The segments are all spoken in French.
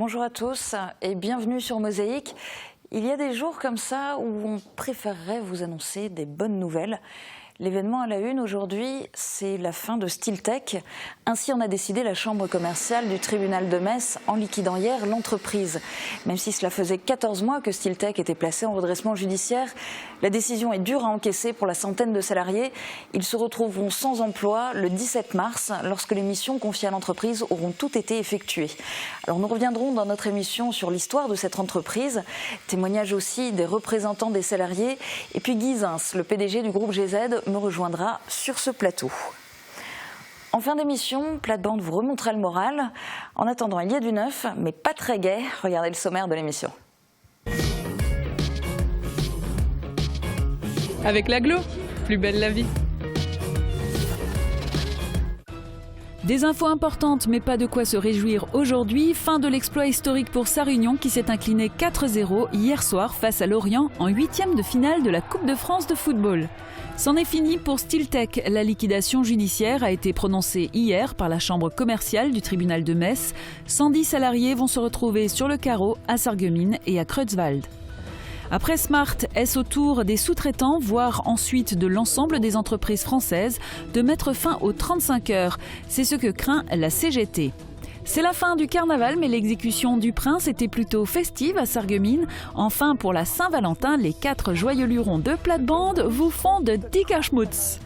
Bonjour à tous et bienvenue sur Mosaïque. Il y a des jours comme ça où on préférerait vous annoncer des bonnes nouvelles. L'événement à la une aujourd'hui, c'est la fin de Stilltech. Ainsi en a décidé la chambre commerciale du tribunal de Metz en liquidant hier l'entreprise. Même si cela faisait 14 mois que Stilltech était placé en redressement judiciaire, la décision est dure à encaisser pour la centaine de salariés. Ils se retrouveront sans emploi le 17 mars lorsque les missions confiées à l'entreprise auront toutes été effectuées. Alors nous reviendrons dans notre émission sur l'histoire de cette entreprise, témoignage aussi des représentants des salariés et puis Guy Zins, le PDG du groupe GZ, me rejoindra sur ce plateau. En fin d'émission, Plate-Bande vous remontera le moral. En attendant, il y a du neuf, mais pas très gai. Regardez le sommaire de l'émission. Avec l'aglo, plus belle la vie. Des infos importantes, mais pas de quoi se réjouir aujourd'hui. Fin de l'exploit historique pour Sarre-Union qui s'est incliné 4-0 hier soir face à Lorient en 8e de finale de la Coupe de France de football. C'en est fini pour Stilltech. La liquidation judiciaire a été prononcée hier par la chambre commerciale du tribunal de Metz. 110 salariés vont se retrouver sur le carreau à Sarreguemines et à Creutzwald. Après Smart, est-ce au tour des sous-traitants, voire ensuite de l'ensemble des entreprises françaises, de mettre fin aux 35 heures? C'est ce que craint la CGT. C'est la fin du carnaval, mais l'exécution du prince était plutôt festive à Sarreguemines. Enfin, pour la Saint-Valentin, les 4 joyeux lurons de Plate-Bande vous font de Dickerschmutz.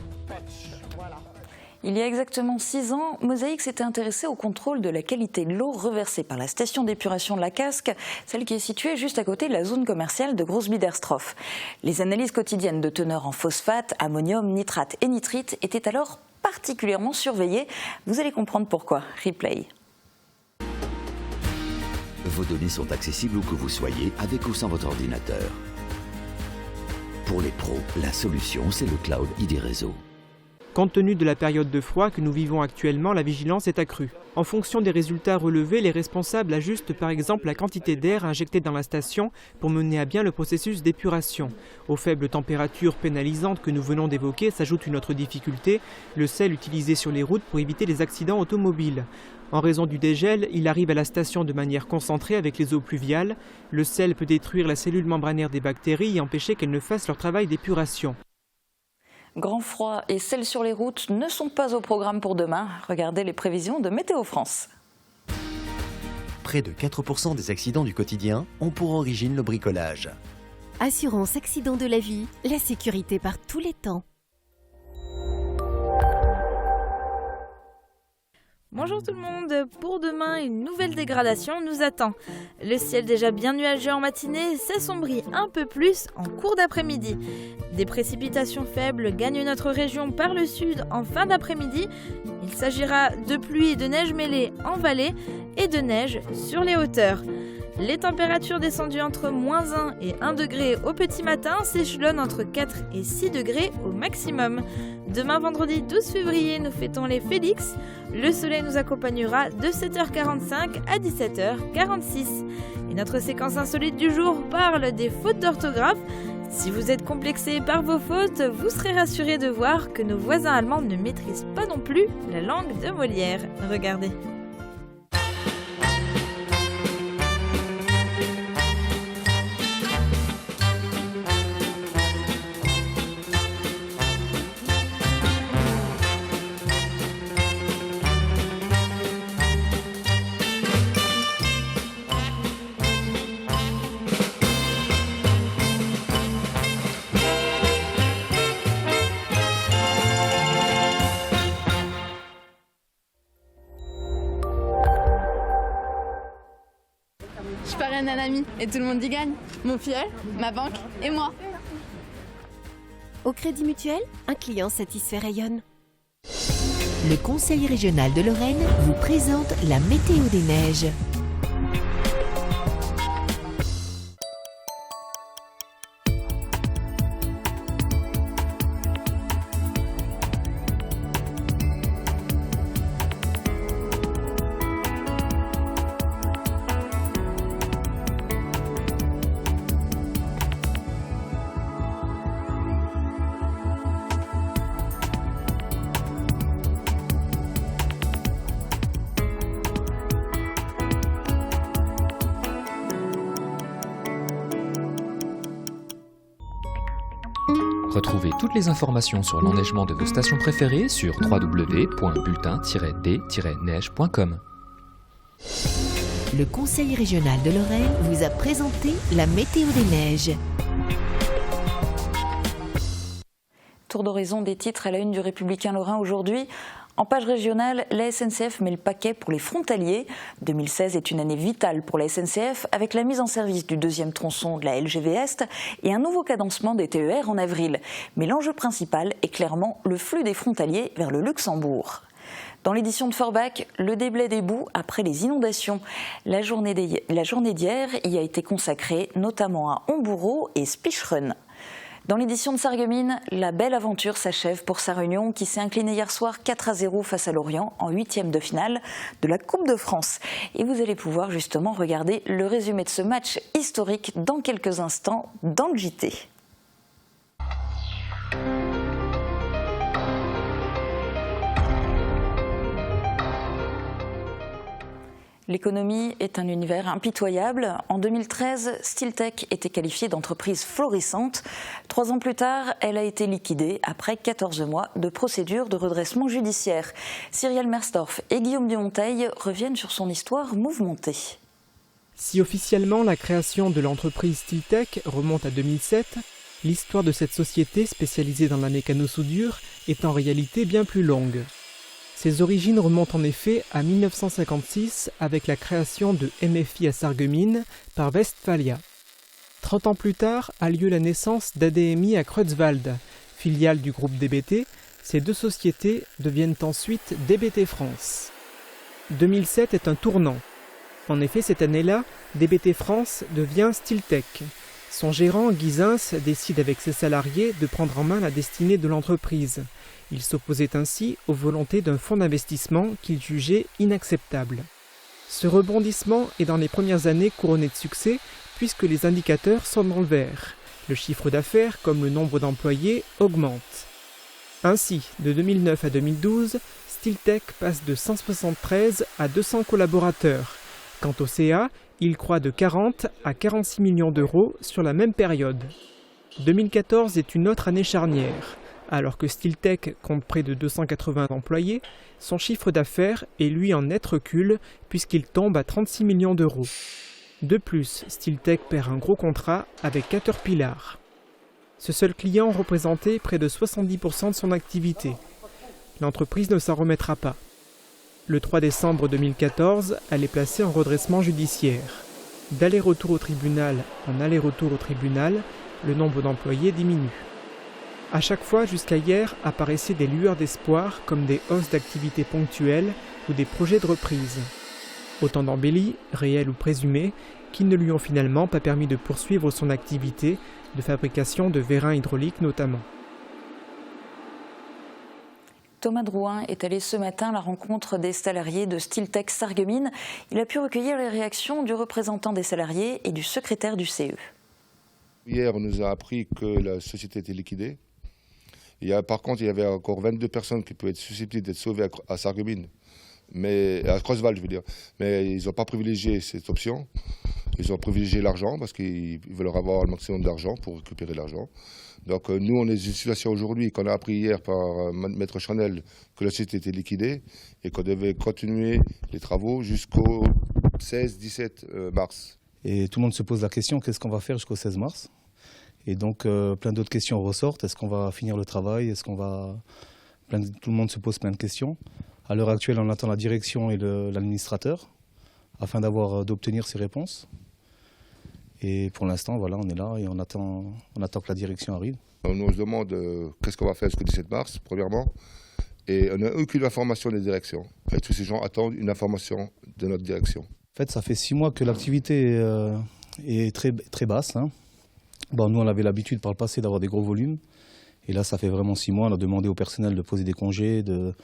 Il y a exactement 6 ans, Mosaïque s'était intéressé au contrôle de la qualité de l'eau reversée par la station d'épuration de la Casque, celle qui est située juste à côté de la zone commerciale de Grosse-Biederstroff. Les analyses quotidiennes de teneur en phosphate, ammonium, nitrate et nitrite étaient alors particulièrement surveillées. Vous allez comprendre pourquoi. Replay. Vos données sont accessibles où que vous soyez, avec ou sans votre ordinateur. Pour les pros, la solution, c'est le cloud ID Réseau. Compte tenu de la période de froid que nous vivons actuellement, la vigilance est accrue. En fonction des résultats relevés, les responsables ajustent par exemple la quantité d'air injectée dans la station pour mener à bien le processus d'épuration. Aux faibles températures pénalisantes que nous venons d'évoquer s'ajoute une autre difficulté, le sel utilisé sur les routes pour éviter les accidents automobiles. En raison du dégel, il arrive à la station de manière concentrée avec les eaux pluviales. Le sel peut détruire la cellule membranaire des bactéries et empêcher qu'elles ne fassent leur travail d'épuration. Grand froid et sel sur les routes ne sont pas au programme pour demain. Regardez les prévisions de Météo France. Près de 4% des accidents du quotidien ont pour origine le bricolage. Assurance accident de la vie, la sécurité par tous les temps. Bonjour tout le monde, pour demain une nouvelle dégradation nous attend. Le ciel déjà bien nuageux en matinée s'assombrit un peu plus en cours d'après-midi. Des précipitations faibles gagnent notre région par le sud en fin d'après-midi. Il s'agira de pluie et de neige mêlées en vallée et de neige sur les hauteurs. Les températures descendues entre -1 et 1 degré au petit matin s'échelonnent entre 4 et 6 degrés au maximum. Demain vendredi 12 février, nous fêtons les Félix. Le soleil nous accompagnera de 7h45 à 17h46. Et notre séquence insolite du jour parle des fautes d'orthographe. Si vous êtes complexé par vos fautes, vous serez rassuré de voir que nos voisins allemands ne maîtrisent pas non plus la langue de Molière. Regardez. Je parraine un ami et tout le monde y gagne. Mon filleul, ma banque et moi. Au Crédit Mutuel, un client satisfait rayonne. Le Conseil régional de Lorraine vous présente la météo des neiges. Retrouvez toutes les informations sur l'enneigement de vos stations préférées sur www.bulletin-d-neige.com. Le Conseil régional de Lorraine vous a présenté la météo des neiges. Tour d'horizon des titres à la une du Républicain Lorrain aujourd'hui. En page régionale, la SNCF met le paquet pour les frontaliers. 2016 est une année vitale pour la SNCF avec la mise en service du deuxième tronçon de la LGV Est et un nouveau cadencement des TER en avril. Mais l'enjeu principal est clairement le flux des frontaliers vers le Luxembourg. Dans l'édition de Forbach, le déblai des boues après les inondations. La journée d'hier y a été consacrée notamment à Hombourg et Spicherun. Dans l'édition de Sarreguemines, la belle aventure s'achève pour Sarre-Union qui s'est incliné hier soir 4-0 face à Lorient en 8e de finale de la Coupe de France. Et vous allez pouvoir justement regarder le résumé de ce match historique dans quelques instants dans le JT. L'économie est un univers impitoyable. En 2013, Stiltech était qualifiée d'entreprise florissante. 3 ans plus tard, elle a été liquidée après 14 mois de procédure de redressement judiciaire. Cyrielle Mersdorf et Guillaume Dumonteil reviennent sur son histoire mouvementée. Si officiellement la création de l'entreprise Stiltech remonte à 2007, l'histoire de cette société spécialisée dans la mécano-soudure est en réalité bien plus longue. Ses origines remontent en effet à 1956 avec la création de MFI à Sarreguemines par Westphalia. 30 ans plus tard a lieu la naissance d'ADMI à Creutzwald, filiale du groupe DBT. Ces deux sociétés deviennent ensuite DBT France. 2007 est un tournant. En effet, cette année-là, DBT France devient Stiltech. Son gérant, Guy Zins, décide avec ses salariés de prendre en main la destinée de l'entreprise. Il s'opposait ainsi aux volontés d'un fonds d'investissement qu'il jugeait inacceptable. Ce rebondissement est dans les premières années couronné de succès puisque les indicateurs sont dans le vert. Le chiffre d'affaires comme le nombre d'employés augmente. Ainsi, de 2009 à 2012, Stiltech passe de 173 à 200 collaborateurs. Quant au CA, il croît de 40 à 46 millions d'euros sur la même période. 2014 est une autre année charnière. Alors que Stiltech compte près de 280 employés, son chiffre d'affaires est lui en net recul puisqu'il tombe à 36 millions d'euros. De plus, Stiltech perd un gros contrat avec Caterpillar. Ce seul client représentait près de 70% de son activité. L'entreprise ne s'en remettra pas. Le 3 décembre 2014, elle est placée en redressement judiciaire. D'aller-retour au tribunal en aller-retour au tribunal, le nombre d'employés diminue. À chaque fois, jusqu'à hier, apparaissaient des lueurs d'espoir comme des hausses d'activité ponctuelles ou des projets de reprise. Autant d'embellies, réelles ou présumées, qui ne lui ont finalement pas permis de poursuivre son activité de fabrication de vérins hydrauliques notamment. Thomas Drouin est allé ce matin à la rencontre des salariés de Stiltech Sarreguemines. Il a pu recueillir les réactions du représentant des salariés et du secrétaire du CE. Hier, on nous a appris que la société était liquidée. Par contre, il y avait encore 22 personnes qui pouvaient être susceptibles d'être sauvées à Sarreguemines, à Creutzwald, je veux dire. Mais ils n'ont pas privilégié cette option. Ils ont privilégié l'argent parce qu'ils veulent avoir le maximum d'argent pour récupérer l'argent. Donc nous, on est dans une situation aujourd'hui qu'on a appris hier par Maître Chanel que la société était liquidée et qu'on devait continuer les travaux jusqu'au 16-17 mars. Et tout le monde se pose la question, qu'est-ce qu'on va faire jusqu'au 16 mars ? Et donc plein d'autres questions ressortent. Est-ce qu'on va finir le travail ? Tout le monde se pose plein de questions. À l'heure actuelle, on attend la direction et l'administrateur afin d'obtenir ces réponses. Et pour l'instant, voilà, on est là et on attend que la direction arrive. On nous demande qu'est-ce qu'on va faire jusqu'au 17 mars, premièrement. Et on n'a aucune information des directions. Et tous ces gens attendent une information de notre direction. En fait, ça fait 6 mois que l'activité est très, très basse. Hein. Bon, nous, on avait l'habitude par le passé d'avoir des gros volumes. Et là, ça fait vraiment 6 mois. On a demandé au personnel de poser des congés, de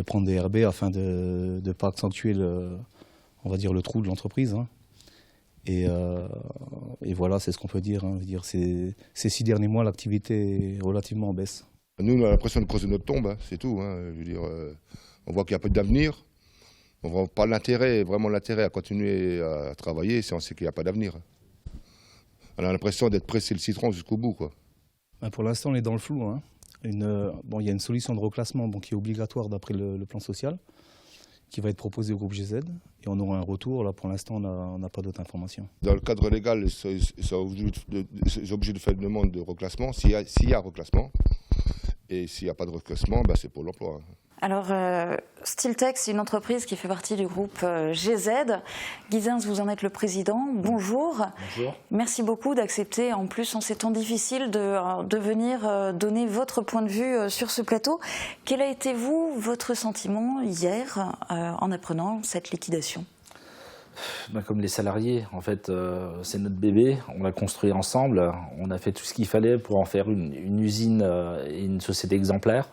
prendre des RB afin de ne pas accentuer le trou de l'entreprise. Hein. Et voilà, c'est ce qu'on peut dire. Hein. Ces 6 derniers mois, l'activité est relativement en baisse. Nous, on a l'impression de creuser notre tombe, hein, c'est tout. Hein. On voit qu'il n'y a pas d'avenir. On ne voit pas vraiment l'intérêt à continuer à travailler si on sait qu'il n'y a pas d'avenir. On a l'impression d'être pressé le citron jusqu'au bout, quoi. Pour l'instant, on est dans le flou. Hein. Il y a une solution de reclassement qui est obligatoire d'après le plan social, qui va être proposé au groupe GZ. Et on aura un retour. Là, pour l'instant, on n'a pas d'autres informations. Dans le cadre légal, c'est obligé de faire une demande de reclassement, s'il y a reclassement. Et s'il n'y a pas de reclassement, c'est pour l'emploi. Alors, Stiltech, c'est une entreprise qui fait partie du groupe GZ. Guy Zins, vous en êtes le président. Bonjour. Bonjour. Merci beaucoup d'accepter, en plus, en ces temps difficiles, de venir donner votre point de vue sur ce plateau. Quel a été, votre sentiment hier en apprenant cette liquidation ? Comme les salariés, en fait, c'est notre bébé. On l'a construit ensemble. On a fait tout ce qu'il fallait pour en faire une usine et une société exemplaire.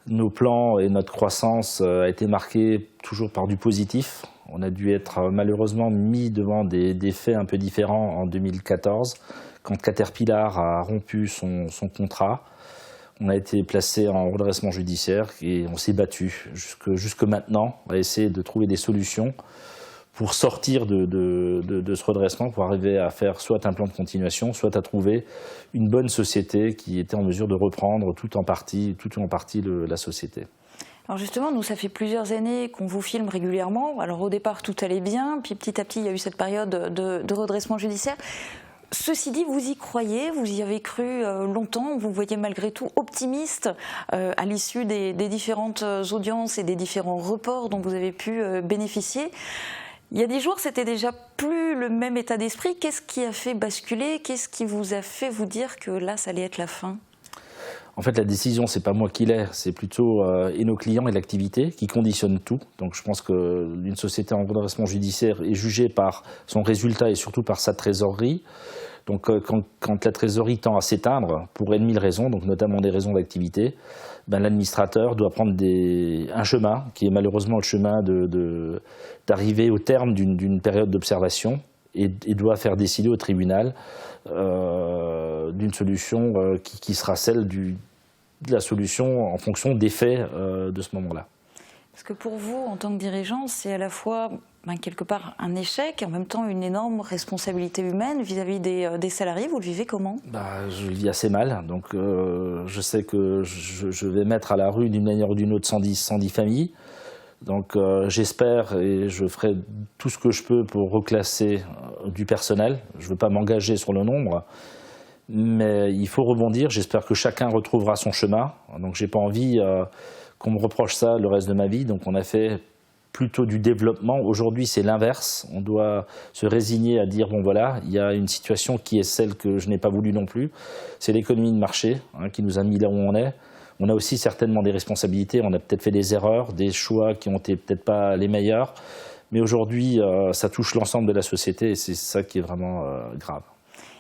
Nos plans et notre croissance a été marqués toujours par du positif. On a dû être malheureusement mis devant des faits un peu différents en 2014, quand Caterpillar a rompu son contrat. On a été placé en redressement judiciaire et on s'est battu jusque maintenant à essayer de trouver des solutions pour sortir de ce redressement, pour arriver à faire soit un plan de continuation, soit à trouver une bonne société qui était en mesure de reprendre tout ou en partie la société. Alors justement, nous, ça fait plusieurs années qu'on vous filme régulièrement. Alors au départ, tout allait bien, puis petit à petit, il y a eu cette période de redressement judiciaire. Ceci dit, vous y croyez, vous y avez cru longtemps, vous voyez malgré tout optimiste à l'issue des différentes audiences et des différents reports dont vous avez pu bénéficier. Il y a 10 jours, c'était déjà plus le même état d'esprit. Qu'est-ce qui a fait basculer? Qu'est-ce qui vous a fait vous dire que là, ça allait être la fin? En fait, la décision, c'est pas moi qui l'ai, c'est plutôt et nos clients et l'activité qui conditionnent tout. Donc je pense qu'une société en redressement judiciaire est jugée par son résultat et surtout par sa trésorerie. Donc quand la trésorerie tend à s'éteindre, pour N 1000 raisons, donc notamment des raisons d'activité, l'administrateur doit prendre un chemin qui est malheureusement le chemin d'arriver au terme d'une période d'observation et doit faire décider au tribunal d'une solution qui sera celle de la solution en fonction des faits de ce moment-là. Parce que pour vous, en tant que dirigeant, c'est à la fois quelque part un échec et en même temps une énorme responsabilité humaine vis-à-vis des salariés. Vous le vivez comment? Je le vis assez mal. Donc, je sais que je vais mettre à la rue d'une manière ou d'une autre 110 familles. Donc j'espère et je ferai tout ce que je peux pour reclasser du personnel. Je ne veux pas m'engager sur le nombre, mais il faut rebondir. J'espère que chacun retrouvera son chemin. Donc je n'ai pas envie qu'on me reproche ça le reste de ma vie. Donc on a fait plutôt du développement. Aujourd'hui, c'est l'inverse. On doit se résigner à dire, bon voilà, il y a une situation qui est celle que je n'ai pas voulu non plus. C'est l'économie de marché qui nous a mis là où on est. On a aussi certainement des responsabilités. On a peut-être fait des erreurs, des choix qui n'ont été peut-être pas les meilleurs. Mais aujourd'hui, ça touche l'ensemble de la société et c'est ça qui est vraiment grave.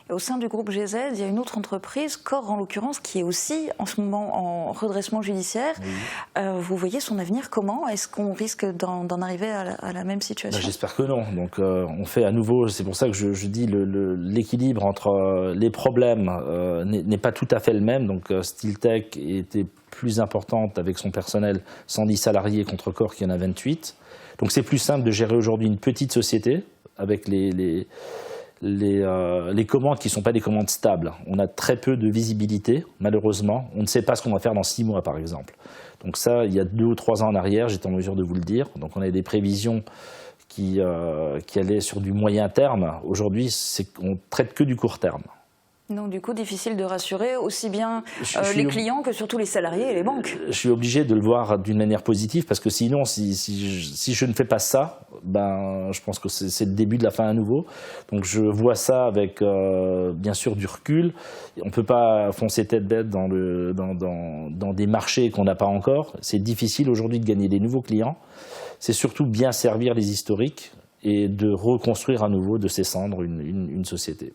Et au sein du groupe GZ, il y a une autre entreprise, Core en l'occurrence, qui est aussi en ce moment en redressement judiciaire. Oui. Vous voyez son avenir comment? Est-ce qu'on risque d'en arriver à la même situation? J'espère que non. Donc on fait à nouveau, c'est pour ça que je dis l'équilibre entre les problèmes n'est pas tout à fait le même. Donc Stiltech était plus importante avec son personnel, 110 salariés contre Core qui en a 28. Donc c'est plus simple de gérer aujourd'hui une petite société avec les commandes qui ne sont pas des commandes stables. On a très peu de visibilité, malheureusement. On ne sait pas ce qu'on va faire dans 6 mois, par exemple. Donc ça, il y a 2 ou 3 ans en arrière, j'étais en mesure de vous le dire. Donc on a des prévisions qui allaient sur du moyen terme. Aujourd'hui, on ne traite que du court terme. Donc du coup, difficile de rassurer aussi bien les clients que surtout les salariés et les banques. Je suis obligé de le voir d'une manière positive parce que sinon, si je ne fais pas ça, je pense que c'est le début de la fin à nouveau. Donc je vois ça avec bien sûr du recul. On ne peut pas foncer tête bête dans des marchés qu'on n'a pas encore. C'est difficile aujourd'hui de gagner des nouveaux clients. C'est surtout bien servir les historiques et de reconstruire à nouveau de ses cendres une société.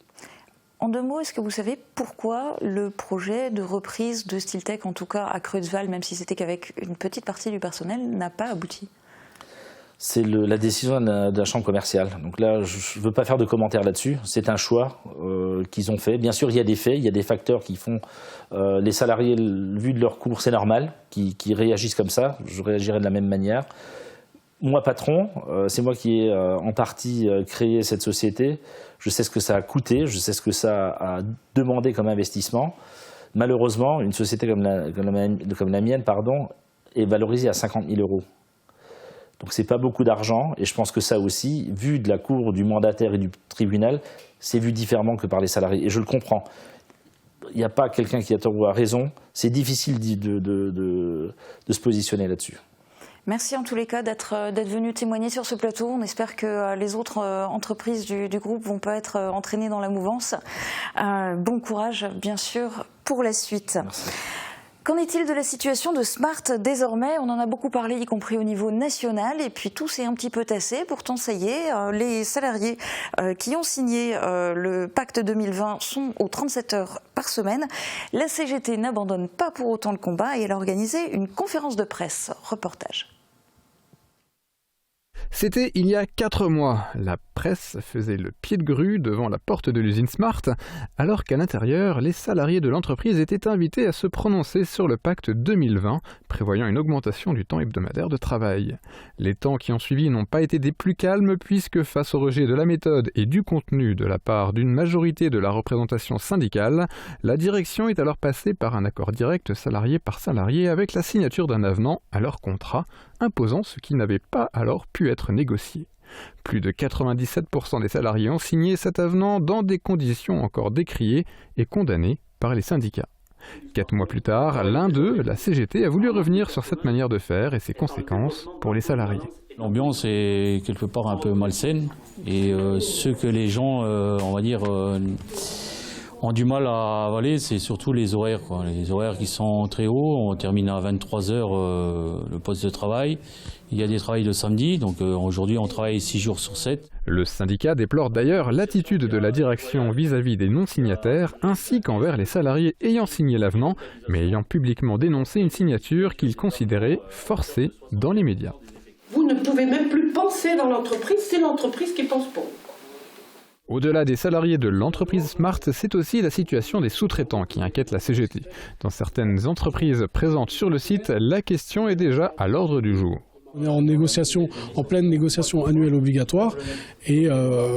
En 2 mots, est-ce que vous savez pourquoi le projet de reprise de Stiltech, en tout cas à Creutzwald, même si c'était qu'avec une petite partie du personnel, n'a pas abouti? C'est la décision de la chambre commerciale. Donc là, je ne veux pas faire de commentaires là-dessus. C'est un choix qu'ils ont fait. Bien sûr, il y a des faits, il y a des facteurs qui font... les salariés, vu de leur cours, c'est normal, qui réagissent comme ça. Je réagirai de la même manière. Moi, patron, c'est moi qui ai en partie créé cette société. Je sais ce que ça a coûté, je sais ce que ça a demandé comme investissement. malheureusement, une société comme la mienne est valorisée à 50 000 €. Donc c'est pas beaucoup d'argent, et je pense que ça aussi, vu de la cour, du mandataire et du tribunal, c'est vu différemment que par les salariés. Et je le comprends. Il n'y a pas quelqu'un qui a tort ou a raison. C'est difficile de se positionner là-dessus. Merci en tous les cas d'être venu témoigner sur ce plateau. On espère que les autres entreprises du groupe vont pas être entraînées dans la mouvance. Bon courage, bien sûr, pour la suite. Merci. Qu'en est-il de la situation de Smart désormais? On en a beaucoup parlé, y compris au niveau national, et puis tout s'est un petit peu tassé. Pourtant, ça y est, les salariés qui ont signé le pacte 2020 sont aux 37 heures par semaine. La CGT n'abandonne pas pour autant le combat et elle a organisé une conférence de presse. Reportage. C'était il y a 4 mois. La presse faisait le pied de grue devant la porte de l'usine Smart, alors qu'à l'intérieur, les salariés de l'entreprise étaient invités à se prononcer sur le pacte 2020, prévoyant une augmentation du temps hebdomadaire de travail. Les temps qui ont suivi n'ont pas été des plus calmes, puisque face au rejet de la méthode et du contenu de la part d'une majorité de la représentation syndicale, la direction est alors passée par un accord direct salarié par salarié avec la signature d'un avenant à leur contrat, imposant ce qui n'avait pas alors pu être négocié. Plus de 97% des salariés ont signé cet avenant dans des conditions encore décriées et condamnées par les syndicats. 4 mois plus tard, l'un d'eux, la CGT, a voulu revenir sur cette manière de faire et ses conséquences pour les salariés. L'ambiance est quelque part un peu malsaine et ce que les gens, on va dire, ont du mal à avaler, c'est surtout les horaires, quoi. Les horaires qui sont très hauts, on termine à 23 h le poste de travail. Il y a des travails le samedi, donc aujourd'hui on travaille 6 jours sur 7. Le syndicat déplore d'ailleurs l'attitude de la direction vis-à-vis des non-signataires, ainsi qu'envers les salariés ayant signé l'avenant, mais ayant publiquement dénoncé une signature qu'ils considéraient forcée dans les médias. Vous ne pouvez même plus penser dans l'entreprise, c'est l'entreprise qui pense pour vous. Au-delà des salariés de l'entreprise Smart, c'est aussi la situation des sous-traitants qui inquiète la CGT. Dans certaines entreprises présentes sur le site, la question est déjà à l'ordre du jour. On est en négociation, en pleine négociation annuelle obligatoire et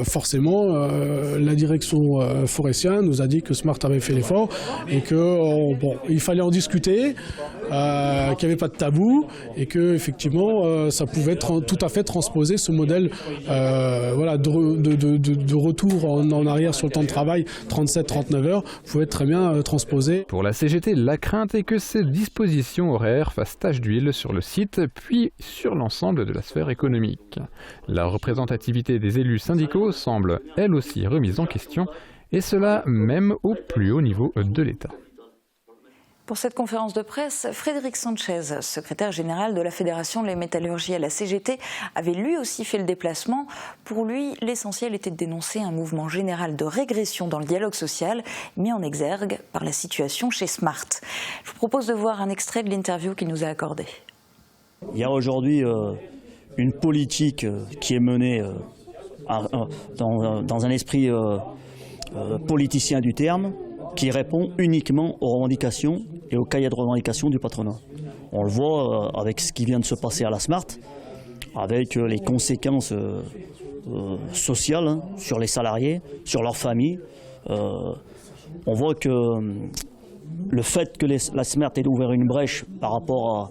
forcément la direction Forestia nous a dit que Smart avait fait l'effort et que il fallait en discuter, qu'il n'y avait pas de tabou et que effectivement ça pouvait être tout à fait transposer ce modèle de retour en arrière sur le temps de travail 37-39 heures pouvait être très bien transposé. Pour la CGT, la crainte est que ces dispositions horaires fassent tache d'huile sur le site puis sur l'ensemble de la sphère économique. La représentativité des élus syndicaux semble elle aussi remise en question, et cela même au plus haut niveau de l'État. Pour cette conférence de presse, Frédéric Sanchez, secrétaire général de la Fédération de la métallurgie à la CGT, avait lui aussi fait le déplacement. Pour lui, l'essentiel était de dénoncer un mouvement général de régression dans le dialogue social, mis en exergue par la situation chez Smart. Je vous propose de voir un extrait de l'interview qu'il nous a accordée. Il y a aujourd'hui une politique qui est menée dans un esprit politicien du terme, qui répond uniquement aux revendications et aux cahiers de revendications du patronat. On le voit avec ce qui vient de se passer à la Smart, avec les conséquences sociales sur les salariés, sur leurs familles. On voit que le fait que la Smart ait ouvert une brèche par rapport à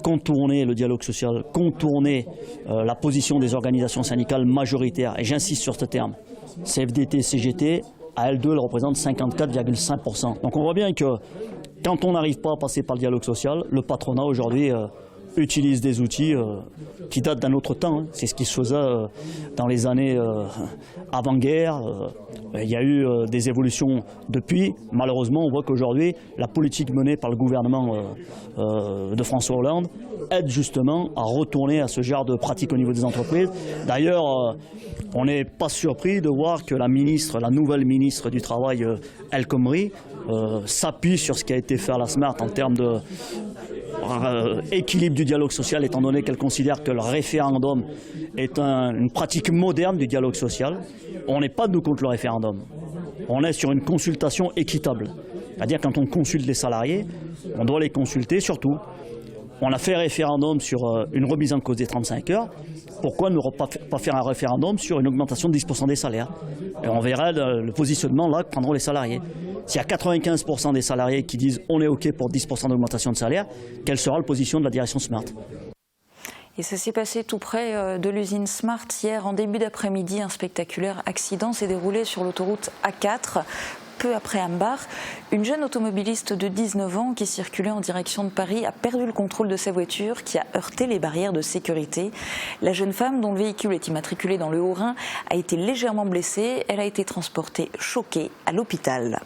contourner le dialogue social, contourner la position des organisations syndicales majoritaires, et j'insiste sur ce terme, CFDT, CGT, à elles deux, elles représentent 54,5%. Donc on voit bien que quand on n'arrive pas à passer par le dialogue social, le patronat aujourd'hui utilise des outils qui datent d'un autre temps. C'est ce qui se faisait dans les années avant-guerre. Il y a eu des évolutions depuis. Malheureusement, on voit qu'aujourd'hui, la politique menée par le gouvernement de François Hollande aide justement à retourner à ce genre de pratiques au niveau des entreprises. D'ailleurs, on n'est pas surpris de voir que la nouvelle ministre du Travail, El Khomri, s'appuie sur ce qui a été fait à la Smart en termes de équilibre du dialogue social, étant donné qu'elle considère que le référendum est une pratique moderne du dialogue social. On n'est pas nous contre le référendum. On est sur une consultation équitable. C'est-à-dire quand on consulte les salariés, on doit les consulter surtout On a fait un référendum sur une remise en cause des 35 heures. Pourquoi ne pas faire un référendum sur une augmentation de 10% des salaires? Et on verra le positionnement là que prendront les salariés. S'il y a 95% des salariés qui disent on est OK pour 10% d'augmentation de salaire, quelle sera la position de la direction Smart? Et ça s'est passé tout près de l'usine Smart hier en début d'après-midi. Un spectaculaire accident s'est déroulé sur l'autoroute A4. Peu après Ambar, une jeune automobiliste de 19 ans qui circulait en direction de Paris a perdu le contrôle de sa voiture qui a heurté les barrières de sécurité. La jeune femme, dont le véhicule est immatriculé dans le Haut-Rhin, a été légèrement blessée. Elle a été transportée choquée à l'hôpital.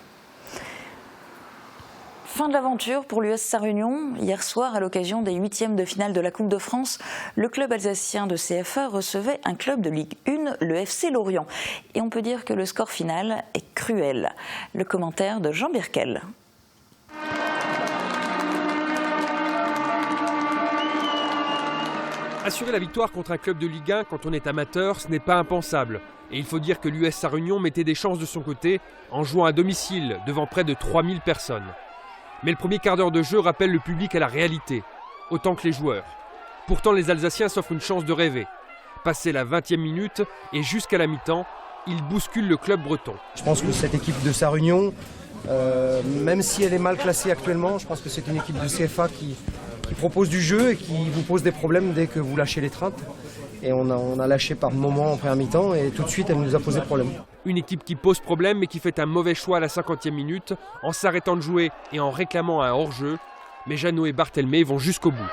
Fin de l'aventure pour l'US Sarre-Union. Hier soir, à l'occasion des 8e de finale de la Coupe de France, le club alsacien de CFA recevait un club de Ligue 1, le FC Lorient. Et on peut dire que le score final est cruel. Le commentaire de Jean Birkel. Assurer la victoire contre un club de Ligue 1 quand on est amateur, ce n'est pas impensable. Et il faut dire que l'US Sarre-Union mettait des chances de son côté en jouant à domicile devant près de 3000 personnes. Mais le premier quart d'heure de jeu rappelle le public à la réalité, autant que les joueurs. Pourtant, les Alsaciens s'offrent une chance de rêver. Passé la 20e minute et jusqu'à la mi-temps, ils bousculent le club breton. Je pense que cette équipe de Sarre-Union, même si elle est mal classée actuellement, je pense que c'est une équipe de CFA qui propose du jeu et qui vous pose des problèmes dès que vous lâchez l'étreinte. Et on a lâché par moments en première mi-temps et tout de suite elle nous a posé problème. Une équipe qui pose problème mais qui fait un mauvais choix à la 50e minute en s'arrêtant de jouer et en réclamant un hors-jeu. Mais Jeannot et Barthelmé vont jusqu'au bout.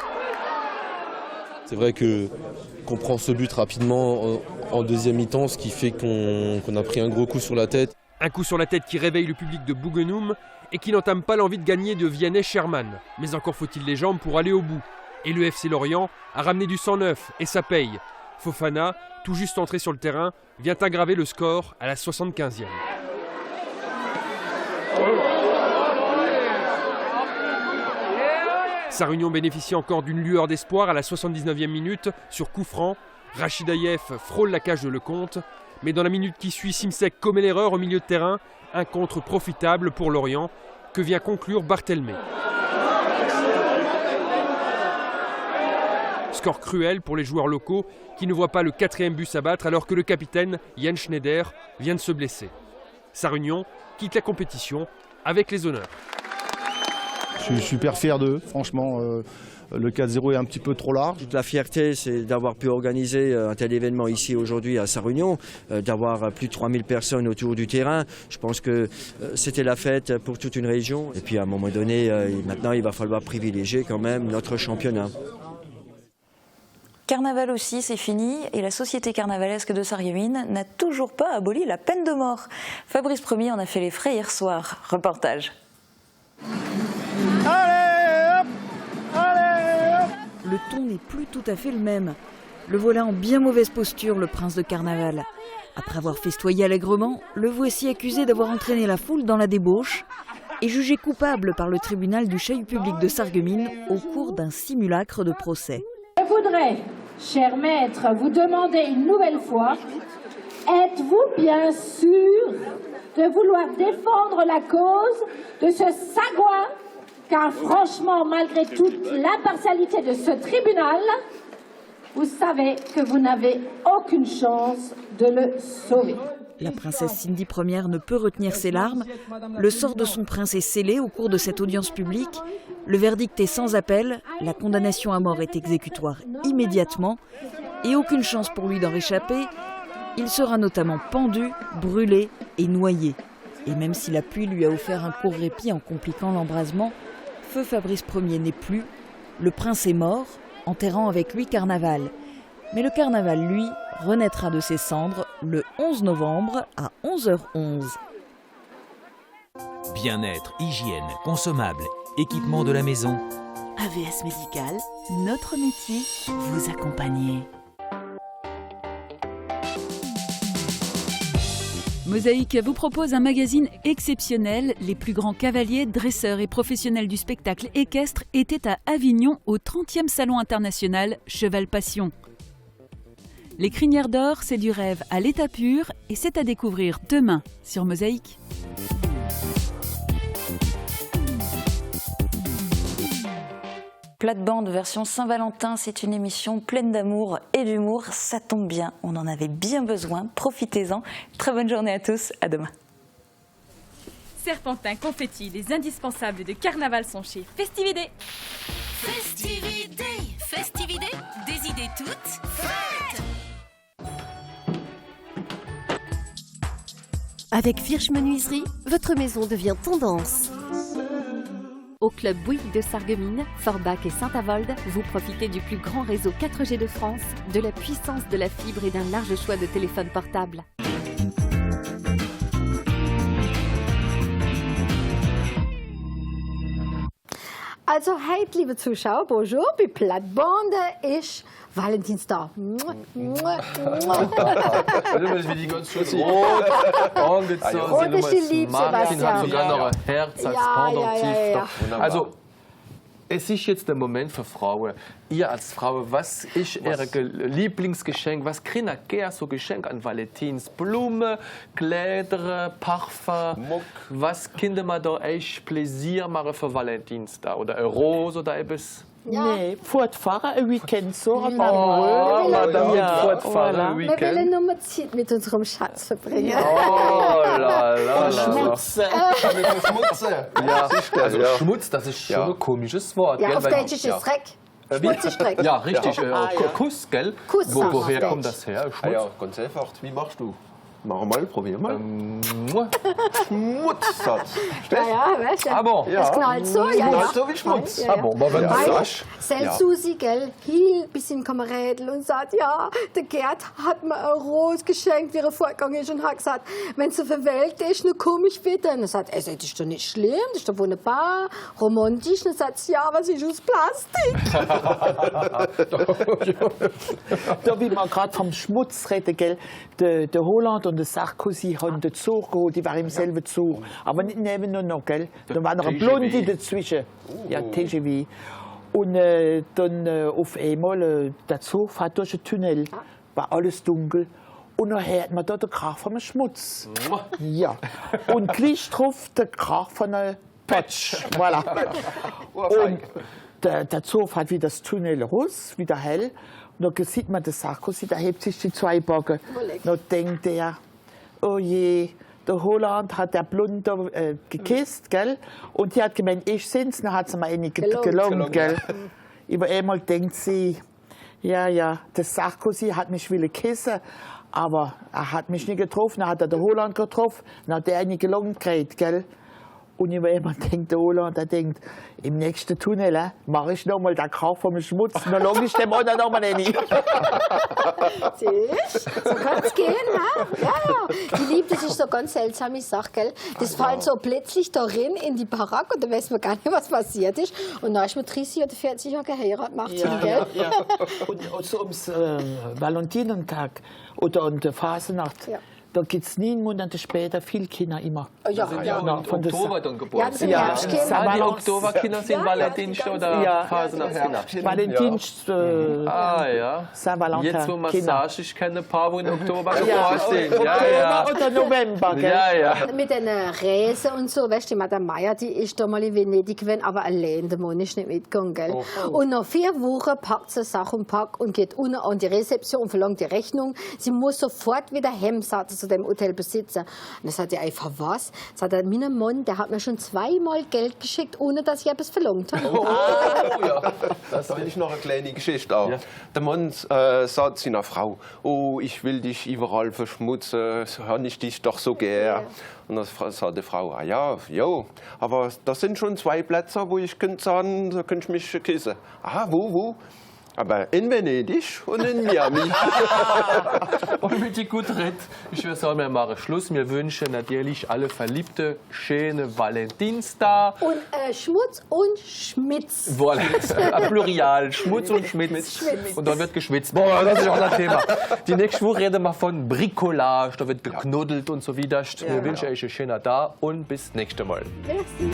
C'est vrai qu'on prend ce but rapidement en deuxième mi-temps, ce qui fait qu'on a pris un gros coup sur la tête. Un coup sur la tête qui réveille le public de Bouguenoum et qui n'entame pas l'envie de gagner de Vianney-Sherman. Mais encore faut-il les jambes pour aller au bout. Et le FC Lorient a ramené du sang neuf et ça paye. Fofana, tout juste entré sur le terrain, vient aggraver le score à la 75e. Sarre-Union bénéficie encore d'une lueur d'espoir à la 79e minute sur coup franc. Rachid Aïef frôle la cage de Lecomte. Mais dans la minute qui suit, Simsek commet l'erreur au milieu de terrain. Un contre profitable pour Lorient que vient conclure Barthelmé. Score cruel pour les joueurs locaux qui ne voient pas le 4e but s'abattre alors que le capitaine Yann Schneider vient de se blesser. Sarre-Union quitte la compétition avec les honneurs. Je suis super fier d'eux, franchement. Le 4-0 est un petit peu trop large. La fierté, c'est d'avoir pu organiser un tel événement ici aujourd'hui à Sarre-Union, d'avoir plus de 3000 personnes autour du terrain. Je pense que c'était la fête pour toute une région. Et puis à un moment donné, maintenant il va falloir privilégier quand même notre championnat. Carnaval aussi, c'est fini et la Société carnavalesque de Sarreguemines n'a toujours pas aboli la peine de mort. Fabrice Premier en a fait les frais hier soir. Reportage. Allez, hop, allez, hop. Le ton n'est plus tout à fait le même. Le voilà en bien mauvaise posture, le prince de carnaval. Après avoir festoyé allègrement, le voici accusé d'avoir entraîné la foule dans la débauche et jugé coupable par le tribunal du chahut public de Sarreguemines au cours d'un simulacre de procès. Je voudrais, cher maître, vous demander une nouvelle fois, êtes-vous bien sûr de vouloir défendre la cause de ce sagouin? Car franchement, malgré toute l'impartialité de ce tribunal, vous savez que vous n'avez aucune chance de le sauver. La princesse Cindy Première ne peut retenir ses larmes. Le sort de son prince est scellé au cours de cette audience publique. Le verdict est sans appel. La condamnation à mort est exécutoire immédiatement. Et aucune chance pour lui d'en réchapper. Il sera notamment pendu, brûlé et noyé. Et même si la pluie lui a offert un court répit en compliquant l'embrasement, feu Fabrice Premier n'est plus. Le prince est mort, enterrant avec lui Carnaval. Mais le Carnaval, lui, renaîtra de ses cendres le 11 novembre à 11h11. Bien-être, hygiène, consommables, équipement de la maison. AVS Médical, notre métier, vous accompagner. Mosaïque vous propose un magazine exceptionnel. Les plus grands cavaliers, dresseurs et professionnels du spectacle équestre étaient à Avignon au 30e Salon international Cheval Passion. Les crinières d'or, c'est du rêve à l'état pur et c'est à découvrir demain sur Mosaïque. Plate-bande version Saint-Valentin, c'est une émission pleine d'amour et d'humour. Ça tombe bien, on en avait bien besoin. Profitez-en. Très bonne journée à tous. À demain. Serpentin, confetti, les indispensables de carnaval sont chez Festividé. Festividé, Festividé, des idées toutes faites. Avec Virch Menuiserie, votre maison devient tendance. Au club Bouygues de Sarreguemines, Forbach et Saint-Avold, vous profitez du plus grand réseau 4G de France, de la puissance de la fibre et d'un large choix de téléphones portables. Also heute, liebe Zuschauer, bonjour, bei Plate-bande ist Valentinstag. Wie die ganz schön rot angezogen. Rot ist die Liebe, Martin hat sogar noch ein Herz als Pendentif. Ja. Also, es ist jetzt der Moment für Frauen. Ihr als Frau, was ist Ihr Lieblingsgeschenk? Was kriegt ihr gerne so Geschenk an Valentins? Blumen, Kleider, Parfum? Muck. Was könnte man da echt Pläsier machen für Valentinstag? Oder eine Rose oder etwas? Ja. Nee, fortfahren, ein Weekend so. Oh, Madame, ja, fortfahren, ein Wir Weekend. wollen nur Zeit mit unserem Schatz verbringen. Oh, la, la, Schmutzen. Schmutzen. Ja, also Schmutz, das ist schon ein komisches Wort. Ja, gell? auf Deutsch ist es Dreck. Schmutz ist Dreck. Ja, richtig. Ja. Kuss, gell? Kuss, Woher auf kommt Deutsch. das her? Schmutz? Ah ja, ganz einfach. Wie machst du? Mach mal, probier mal. Schmutz. Ja, weißt du? Ah bon? Das knallt so, ja. Knallt so wie Schmutz. Ja, ja. Ah bon, aber wenn du sagst. Selbst Susi, gell, hielt bis in Kamerädel und sagt, ja, der Gerd hat mir eine Rose geschenkt, wie er vorgegangen ist und hat gesagt, wenn sie verwelkt ist, dann komm ich wieder. Und er sagt, das ist doch nicht schlimm, das ist doch wunderbar, romantisch. Und dann sagt sie, ja, was ist aus Plastik? Da wie man gerade vom Schmutz reden, gell? Der Hollande und der Sarkozy haben den Zug geholt, die waren im selben Zug. Aber nicht nebeneinander, gell? Da war noch ein Blondie dazwischen. Ja, TGV. Und dann auf einmal, der Zug fährt durch den Tunnel, war alles dunkel. Und dann hört man da den Krach von einem Schmutz. Ja. Und gleich drauf der Krach von einem Patsch. Voilà. Und der Zug fährt wieder das Tunnel raus, wieder hell. Und dann sieht man den Sarkozy, da hebt sich die zwei Backen. Dann denkt er, oh je, der Holland hat der Blonde gekisst, gell? Und die hat gemeint, ich sind's, dann hat sie mir eine gelungen, gell? Über einmal denkt sie, ja, der Sarkozy hat mich willen kissen, aber er hat mich nicht getroffen, dann hat er den Holland getroffen, dann hat er eine gelungen gekriegt, gell? Und über einmal denkt der Holland, der denkt, im nächsten Tunnel mache ich nochmal den Krach vom Schmutz, dann logge ich dem anderen nochmal rein. Siehst du? So kann es gehen, ha? Ja. Die Liebe, das ist so eine ganz seltsame Sache, gell? Das fällt so plötzlich da rein in die Barack und da weiß man gar nicht, was passiert ist. Und dann ist man 30 oder 40 Jahre geheiratet, Martin, gell? Ja. Und so ums Valentinentag oder an der Phasenacht. Ja. Da gibt es 9 Monate später viele Kinder immer. Ja, sind ja im Oktober dann geboren. Ja, das sind Herbstkinder. Die Oktoberkinder sind Valentinst oder Phasenachtskinder? Valentinst, ja. Saint-Valentin. Jetzt, wo man sagt, ich kenne ein paar, die im Oktober geboren sind. Oktober oder November, gell? Ja. Mit den Reisen und so, weißt du, die Madame Meyer, die ist da mal in Venedig gewesen, aber allein, der Mann ist nicht mitgegangen, gell? Und nach 4 Wochen packt sie Sache und Pack und geht unten an die Rezeption und verlangt die Rechnung. Sie muss sofort wieder heim, sagt sie zu dem Hotelbesitzer. Und dann sagt er, einfach was? Sagt er, mein Mann, der hat mir schon 2-mal Geld geschickt, ohne dass ich etwas verlangt habe. Oh ja, das ist noch eine kleine Geschichte auch. Ja. Der Mann sagt seiner Frau, oh, ich will dich überall verschmutzen, hör ich dich doch so gern. Ja. Und dann sagt die Frau, ah ja, jo, aber das sind schon 2 Plätze, wo ich könnte sagen, da könnte ich mich kissen. Ah, wo? Aber in Venedig und in Miami. Und mit die gut redet, ich würde sagen, wir machen Schluss. Wir wünschen natürlich alle Verliebte schöne Valentinstag. Und Schmutz und Schmitz. Voilà, Plurial, Schmutz und Schmitz. Und dann wird geschwitzt. Boah, das ist auch das Thema. Die nächste Woche reden wir von Bricolage, da wird geknuddelt und so wieder. Wir wünschen euch einen schönen Tag und bis nächste Mal. Merci.